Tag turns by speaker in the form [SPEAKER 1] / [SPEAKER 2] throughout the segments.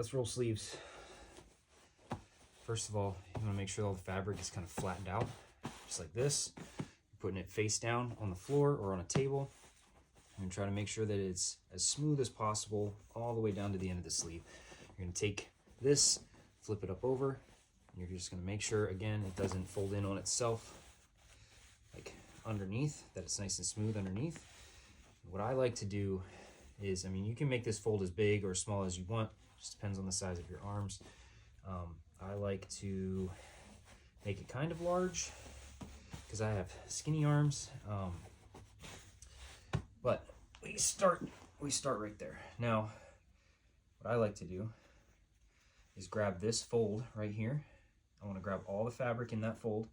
[SPEAKER 1] let's roll sleeves. First of all, you want to make sure all the fabric is kind of flattened out, just like this. You're putting it face down on the floor or on a table. And try to make sure that it's as smooth as possible all the way down to the end of the sleeve. You're going to take this, flip it up over, and you're just going to make sure, again, it doesn't fold in on itself, like underneath, that it's nice and smooth underneath. What I like to do is, I mean, you can make this fold as big or as small as you want, just depends on the size of your arms. I like to make it kind of large because I have skinny arms, but we start right there. Now, what I like to do is grab this fold right here. I want to grab all the fabric in that fold,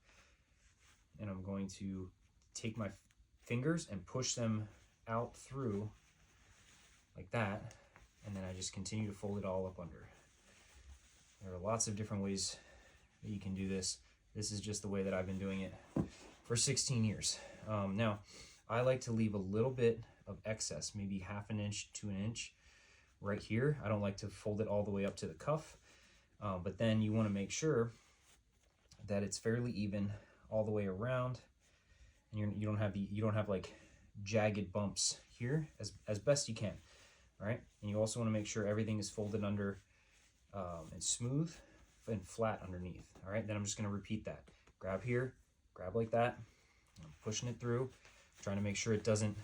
[SPEAKER 1] and I'm going to take my fingers and push them out through like that, and then I just continue to fold it all up under. There are lots of different ways that you can do this. This is just the way that I've been doing it for 16 years. Now, I like to leave a little bit of excess, maybe ½ an inch to an inch right here. I don't like to fold it all the way up to the cuff, but then you want to make sure that it's fairly even all the way around, and you don't have like jagged bumps here as best you can. All right, and you also want to make sure everything is folded under and smooth and flat underneath. All right, then I'm just going to repeat that. Grab here, grab like that. I'm pushing it through, trying to make sure it doesn't,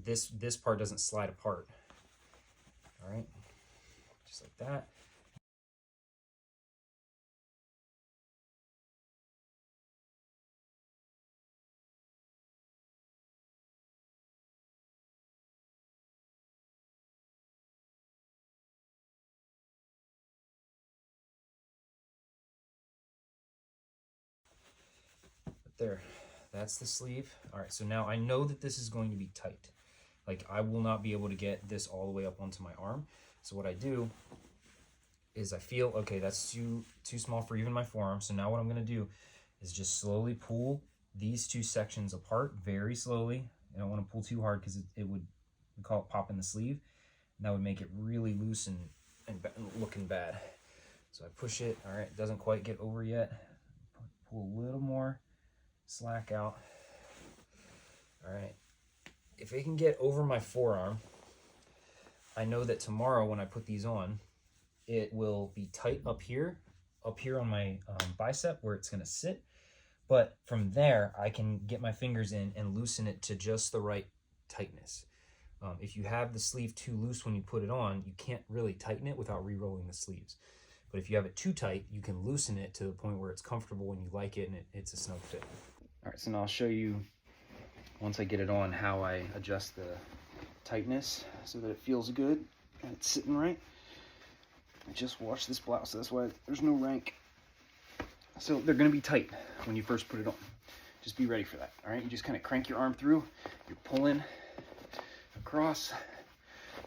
[SPEAKER 1] this part doesn't slide apart. All right, just like that. There, that's the sleeve. All right, so now I know that this is going to be tight. Like, I will not be able to get this all the way up onto my arm. So what I do is I feel, okay, that's too small for even my forearm. So now what I'm gonna do is just slowly pull these two sections apart, very slowly. I don't wanna pull too hard because it would, we call it popping the sleeve. And that would make it really loose and looking bad. So I push it, all right, it doesn't quite get over yet. Pull a little more slack out. All right, if it can get over my forearm, I know that tomorrow when I put these on, it will be tight up here on my bicep where it's gonna sit. But from there, I can get my fingers in and loosen it to just the right tightness. If you have the sleeve too loose when you put it on, you can't really tighten it without re-rolling the sleeves. But if you have it too tight, you can loosen it to the point where it's comfortable and you like it and it's a snug fit. All right, so now I'll show you, once I get it on, how I adjust the tightness so that it feels good and it's sitting right. I just washed this blouse, so that's why there's no rank. So they're gonna be tight when you first put it on. Just be ready for that, all right? You just kind of crank your arm through, you're pulling across,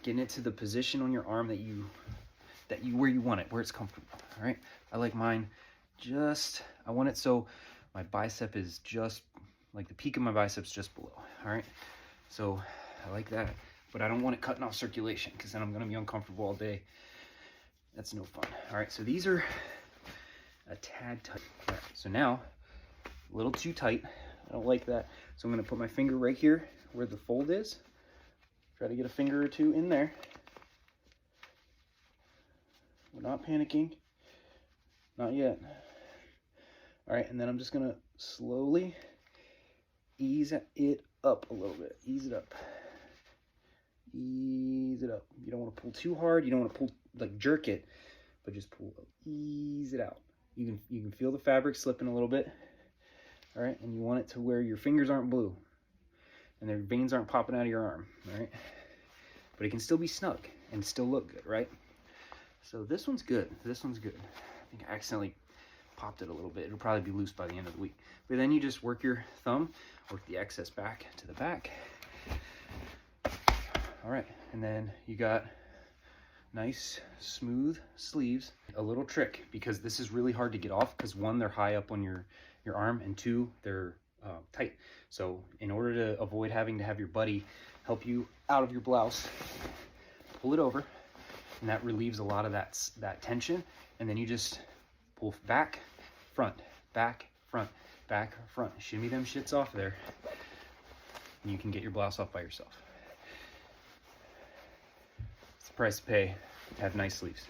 [SPEAKER 1] getting it to the position on your arm where you want it, where it's comfortable, all right? I like mine I want it so my bicep is just, like the peak of my bicep's just below, all right? So I like that, but I don't want it cutting off circulation because then I'm gonna be uncomfortable all day. That's no fun. All right, so these are a tad tight. All right, so now, a little too tight. I don't like that. So I'm gonna put my finger right here where the fold is. Try to get a finger or two in there. We're not panicking. Not yet. All right, and then I'm just gonna slowly ease it up a little bit. Ease it up. Ease it up. You don't want to pull too hard. You don't want to pull, like jerk it, but just pull, ease it out. You can feel the fabric slipping a little bit. All right, and you want it to where your fingers aren't blue and their veins aren't popping out of your arm, all right? But it can still be snug and still look good, right? So this one's good. This one's good. I think I accidentally popped it a little bit. It'll probably be loose by the end of the week. But then you just work your thumb, work the excess back to the back. All right, and then you got nice smooth sleeves. A little trick, because this is really hard to get off, because one, they're high up on your arm, and two, they're tight. So in order to avoid having to have your buddy help you out of your blouse, pull it over,
[SPEAKER 2] and that relieves a lot of that tension. And then you just pull back, front, back, front, back, front. Shimmy them shits off there, and you can get your blouse off by yourself. It's the price to pay to have nice sleeves.